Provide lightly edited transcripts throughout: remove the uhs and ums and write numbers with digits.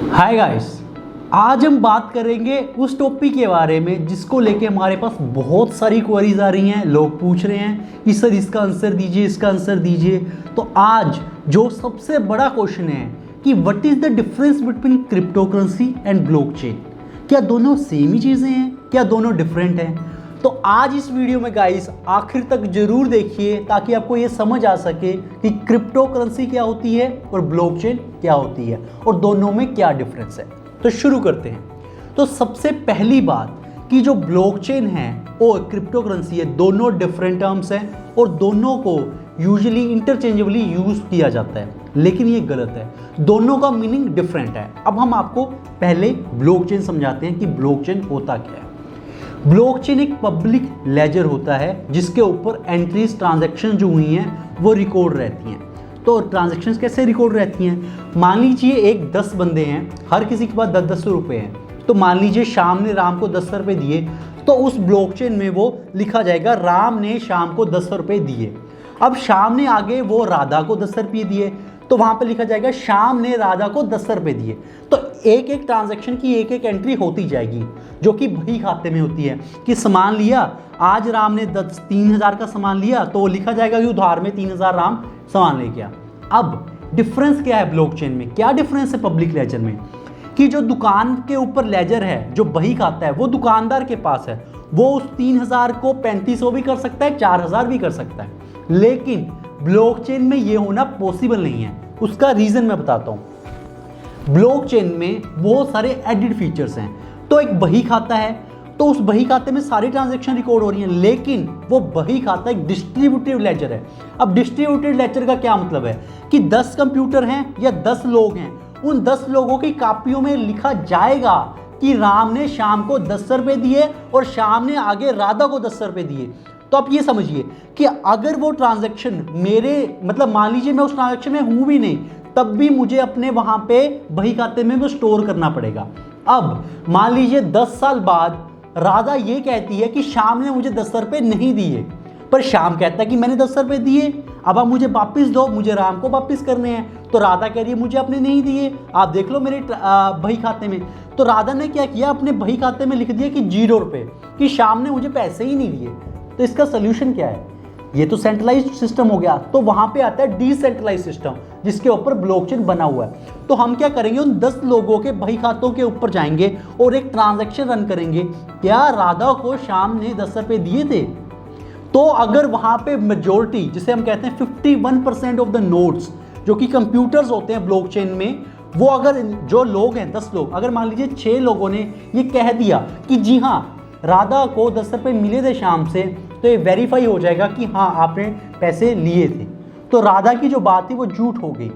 Hi guys, आज हम बात करेंगे उस टॉपिक के बारे में जिसको लेके हमारे पास बहुत सारी क्वेरीज आ रही हैं। लोग पूछ रहे हैं कि सर इसका आंसर दीजिए, इसका आंसर दीजिए। तो आज जो सबसे बड़ा क्वेश्चन है कि what is the difference between cryptocurrency and blockchain. क्या दोनों सेम ही चीज़ें हैं, क्या दोनों डिफरेंट हैं? तो आज इस वीडियो में गाइस आखिर तक जरूर देखिए ताकि आपको ये समझ आ सके कि क्रिप्टोकरेंसी क्या होती है और ब्लॉकचेन क्या होती है और दोनों में क्या डिफरेंस है। तो शुरू करते हैं। तो सबसे पहली बात कि जो ब्लॉकचेन है और क्रिप्टोकरेंसी है, दोनों डिफरेंट टर्म्स हैं और दोनों को यूजुअली इंटरचेंजेबली यूज किया जाता है, लेकिन ये गलत है। दोनों का मीनिंग डिफरेंट है। अब हम आपको पहले ब्लॉकचेन समझाते हैं कि ब्लॉकचेन होता क्या है। ब्लॉकचेन एक पब्लिक लेजर होता है जिसके ऊपर एंट्रीज ट्रांजैक्शन जो हुई हैं वो रिकॉर्ड रहती हैं। तो ट्रांजैक्शंस कैसे रिकॉर्ड रहती हैं? मान लीजिए एक 10 बंदे हैं, हर किसी के पास 10-10 रुपये हैं। तो मान लीजिए शाम ने राम को 10 रुपये दिए, तो उस ब्लॉकचेन में वो लिखा जाएगा राम ने शाम को 10 रुपये दिए। अब शाम ने आगे वो राधा को 10 रुपये दिए, तो वहाँ पे लिखा जाएगा शाम ने राधा को 10 रुपये दिए। तो एक एक ट्रांजैक्शन की एक एक एंट्री होती जाएगी जो कि बही खाते में होती है कि सामान लिया, आज राम ने 3,000 का सामान लिया, तो लिखा जाएगा कि उधार में 3,000 राम सामान ले गया। अब डिफरेंस क्या है ब्लॉकचेन में? क्या डिफरेंस है पब्लिक लेजर में? कि जो दुकान के ऊपर लेजर है, जो बही खाता है, वो दुकानदार के पास है। वो उस 3,000 को 3,500 भी कर सकता है, 4,000 भी कर सकता है, लेकिन ब्लॉकचेन में ये होना पॉसिबल नहीं है। उसका रीजन मैं बताता हूं। ब्लॉकचेन में बहुत सारे एडिड फीचर्स हैं। तो एक बही खाता है, तो उस बही खाते में सारी ट्रांजैक्शन रिकॉर्ड हो रही हैं, लेकिन वो बही खाता एक डिस्ट्रीब्यूटेड लेजर है। अब डिस्ट्रीब्यूटेड लेजर का क्या मतलब है कि 10 कंप्यूटर हैं या 10 लोग हैं, उन 10 लोगों की कॉपियों में लिखा जाएगा कि राम ने शाम को 10 रुपये दिए और शाम ने आगे राधा को 10 रुपये दिए। तो आप ये समझिए कि अगर वो ट्रांजैक्शन मेरे मतलब मान लीजिए मैं उस ट्रांजैक्शन में हूं भी नहीं, तब भी मुझे अपने वहां पे बही खाते में वो स्टोर करना पड़ेगा। अब मान लीजिए 10 साल बाद राधा ये कहती है कि शाम ने मुझे 10 रुपये नहीं दिए, पर शाम कहता है कि मैंने 10 रुपये दिए, अब आप मुझे वापस दो, मुझे राम को वापस करने हैं। तो राधा कह रही है मुझे आपने नहीं दिए, आप देख लो मेरे बही खाते में। तो राधा ने क्या किया, अपने बही खाते में लिख दिया कि 0 रुपये, कि शाम ने मुझे पैसे ही नहीं दिए। तो इसका सोल्यूशन क्या है? ये तो सेंट्रलाइज्ड सिस्टम हो गया, तो वहां पे आता है डिसेंट्रलाइज्ड सिस्टम जिसके ऊपर ब्लॉकचेन बना हुआ है। तो हम क्या करेंगे, उन 10 लोगों के बही खातों के ऊपर जाएंगे और एक ट्रांजैक्शन रन करेंगे, क्या राधा को शाम ने 10 रुपये दिए थे? तो अगर वहां पे मेजोरिटी, जिसे हम कहते हैं 51% ऑफ द नोड्स जो कि कंप्यूटर्स होते हैं ब्लॉकचेन में, वो अगर जो लोग हैं 10 लोग, अगर मान लीजिए 6 लोगों ने ये कह दिया कि जी हाँ राधा को 10 रुपये मिले थे शाम से, तो ये वेरीफाई हो जाएगा कि हाँ आपने पैसे लिए थे। तो राधा की जो बात थी वो झूठ हो गई।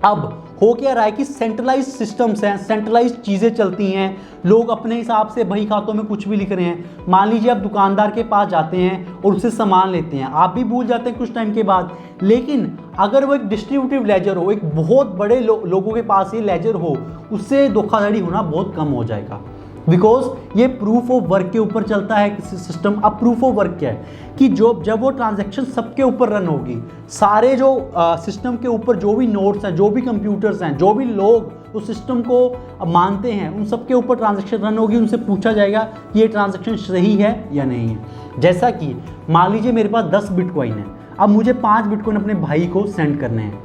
अब हो क्या रहा है कि सेंट्रलाइज्ड सिस्टम्स हैं, सेंट्रलाइज्ड चीज़ें चलती हैं, लोग अपने हिसाब से बही खातों में कुछ भी लिख रहे हैं। मान लीजिए आप दुकानदार के पास जाते हैं और उससे सामान लेते हैं, आप भी भूल जाते हैं कुछ टाइम के बाद, लेकिन अगर वो एक डिस्ट्रीब्यूटिव लेजर हो, एक बहुत बड़े लोगों के पास ये लेजर हो, उससे धोखाधड़ी होना बहुत कम हो जाएगा, बिकॉज ये प्रूफ ऑफ वर्क के ऊपर चलता है सिस्टम। अब प्रूफ ऑफ वर्क क्या है कि जब वो ट्रांजैक्शन सबके ऊपर रन होगी, सारे जो सिस्टम के ऊपर जो भी नोड्स हैं, जो भी कंप्यूटर्स हैं, जो भी लोग उस सिस्टम को मानते हैं, उन सबके ऊपर ट्रांजैक्शन रन होगी। उनसे पूछा जाएगा कि ये ट्रांजैक्शन सही है या नहीं है। जैसा कि मान लीजिए मेरे पास 10 बिटकॉइन है, अब मुझे 5 बिटकॉइन अपने भाई को सेंड करने हैं।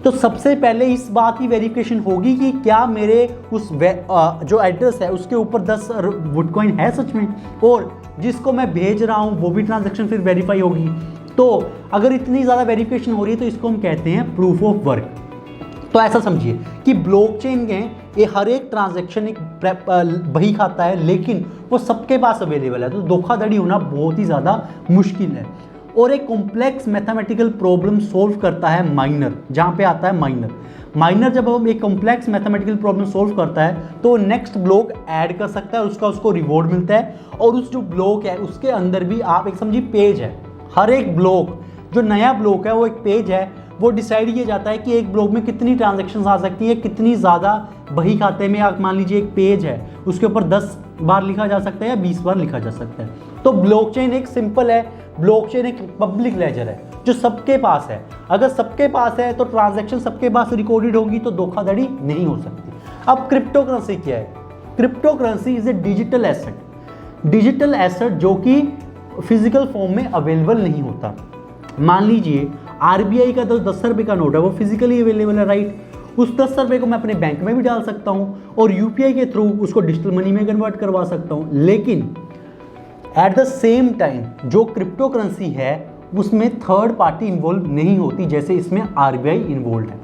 तो सबसे पहले इस बात की वेरिफिकेशन होगी कि क्या मेरे उस जो एड्रेस है उसके ऊपर 10 बिटकॉइन है सच में, और जिसको मैं भेज रहा हूँ वो भी ट्रांजैक्शन फिर वेरीफाई होगी। तो अगर इतनी ज़्यादा वेरिफिकेशन हो रही है तो इसको हम कहते हैं प्रूफ ऑफ वर्क। तो ऐसा समझिए कि ब्लॉकचेन में ये हर एक ट्रांजैक्शन एक बही खाता है, लेकिन वो सबके पास अवेलेबल है, तो धोखाधड़ी होना बहुत ही ज़्यादा मुश्किल है। और एक कॉम्प्लेक्स मैथमेटिकल प्रॉब्लम सॉल्व करता है माइनर, जहाँ पे आता है माइनर जब हम एक कॉम्प्लेक्स मैथमेटिकल प्रॉब्लम सॉल्व करता है तो नेक्स्ट ब्लॉक ऐड कर सकता है, उसको रिवॉर्ड मिलता है। और उस जो ब्लॉक है उसके अंदर भी आप एक समझिए पेज है, हर एक ब्लॉक जो नया ब्लॉक है वो एक पेज है, वो डिसाइड किया जाता है कि एक ब्लॉक में कितनी ट्रांजैक्शंस आ सकती है, कितनी ज़्यादा बही खाते में। आप मान लीजिए एक पेज है, उसके ऊपर 10 बार लिखा जा सकता है या 20 बार लिखा जा सकता है। तो ब्लॉकचेन एक सिंपल है, ब्लॉकचेन एक पब्लिक लेजर है जो सबके पास है। अगर सबके पास है तो ट्रांजैक्शन सबके पास रिकॉर्डेड होगी, तो धोखाधड़ी नहीं हो सकती। अब क्रिप्टो करेंसी क्या है? Crypto currency is a digital asset जो कि फिजिकल फॉर्म में अवेलेबल नहीं होता। मान लीजिए आरबीआई का 10 रुपये का नोट है, वो फिजिकली अवेलेबल है, राइट। उस 10 रुपये को मैं अपने बैंक में भी डाल सकता हूँ और यूपीआई के थ्रू उसको डिजिटल मनी में कन्वर्ट करवा सकता हूँ। लेकिन एट द सेम टाइम जो क्रिप्टो करेंसी है उसमें थर्ड पार्टी इन्वॉल्व नहीं होती, जैसे इसमें आरबीआई इन्वॉल्व है।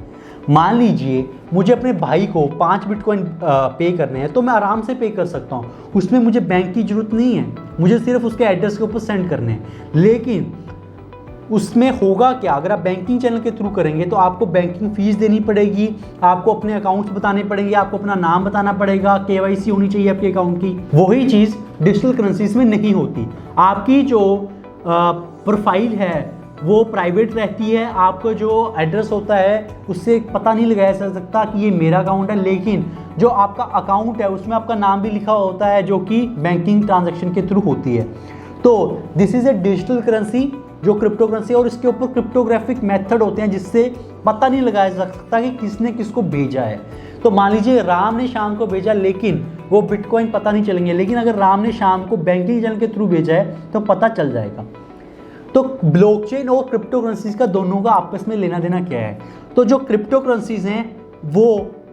मान लीजिए मुझे अपने भाई को 5 बिटकॉइन पे करने हैं, तो मैं आराम से पे कर सकता हूँ, उसमें मुझे बैंक की जरूरत नहीं है, मुझे सिर्फ उसके एड्रेस के ऊपर सेंड करने हैं। लेकिन उसमें होगा क्या, अगर आप बैंकिंग चैनल के थ्रू करेंगे तो आपको बैंकिंग फीस देनी पड़ेगी, आपको अपने अकाउंट्स बताने पड़ेंगे, आपको अपना नाम बताना पड़ेगा, केवाईसी होनी चाहिए आपके अकाउंट की। वही चीज़ डिजिटल करेंसीज में नहीं होती। आपकी जो प्रोफाइल है वो प्राइवेट रहती है, आपका जो एड्रेस होता है उससे पता नहीं लगाया जा सकता कि ये मेरा अकाउंट है। लेकिन जो आपका अकाउंट है उसमें आपका नाम भी लिखा होता है, जो कि बैंकिंग ट्रांजैक्शन के थ्रू होती है। तो this is a digital currency जो क्रिप्टो करेंसी, और इसके ऊपर क्रिप्टोग्राफिक मेथड होते हैं जिससे पता नहीं लगाया जा सकता कि किसने किसको भेजा है। तो मान लीजिए राम ने श्याम को भेजा, लेकिन वो बिटकॉइन पता नहीं चलेंगे, लेकिन अगर राम ने श्याम को बैंकिंग चैनल के थ्रू भेजा है तो पता चल जाएगा। तो ब्लॉकचेन और क्रिप्टो करेंसीज का दोनों का आपस में लेना देना क्या है? तो जो क्रिप्टो करेंसीज हैं वो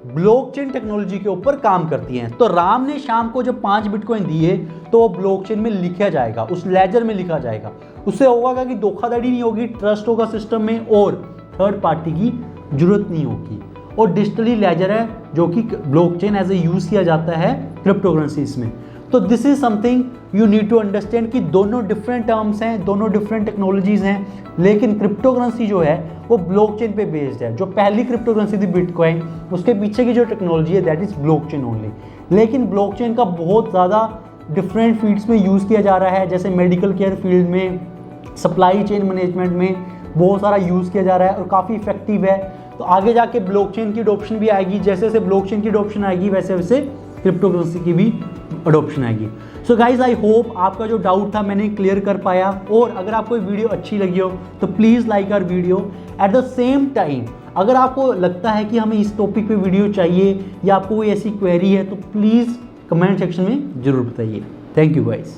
ब्लॉकचेन टेक्नोलॉजी के ऊपर काम करती हैं। तो राम ने श्याम को जब 5 बिटकॉइन दिए तो वो ब्लॉकचेन में लिखा जाएगा, उस लेजर में लिखा जाएगा। उससे होगा कि धोखाधड़ी नहीं होगी, ट्रस्ट होगा सिस्टम में और थर्ड पार्टी की जरूरत नहीं होगी। और डिजिटली लेजर है जो कि ब्लॉकचेन एज ए यूज किया जाता है क्रिप्टो करेंसीज में। तो this is something you need to understand कि दोनों डिफरेंट टर्म्स हैं, दोनों डिफरेंट टेक्नोलॉजीज हैं, लेकिन क्रिप्टो करेंसी जो है वो ब्लॉकचेन पे बेस्ड है। जो पहली क्रिप्टो करेंसी थी बिटकॉइन, उसके पीछे की जो टेक्नोलॉजी है दैट इज ब्लॉकचेन ओनली। लेकिन ब्लॉकचेन का बहुत ज़्यादा डिफरेंट फील्ड्स में यूज़ किया जा रहा है, जैसे मेडिकल केयर फील्ड में, सप्लाई चेन मैनेजमेंट में बहुत सारा यूज़ किया जा रहा है और काफ़ी इफेक्टिव है। तो आगे जाके ब्लॉकचेन की अडोप्शन भी आएगी, जैसे जैसे ब्लॉकचेन की अडोप्शन आएगी वैसे वैसे क्रिप्टो करेंसी की भी अडोप्शन आएगी। सो गाइज आई होप आपका जो डाउट था मैंने क्लियर कर पाया, और अगर आपको ये वीडियो अच्छी लगी हो तो please like our video. At the same time अगर आपको लगता है कि हमें इस टॉपिक पे वीडियो चाहिए या आपको कोई ऐसी क्वेरी है तो प्लीज़ कमेंट सेक्शन में ज़रूर बताइए। Thank you guys.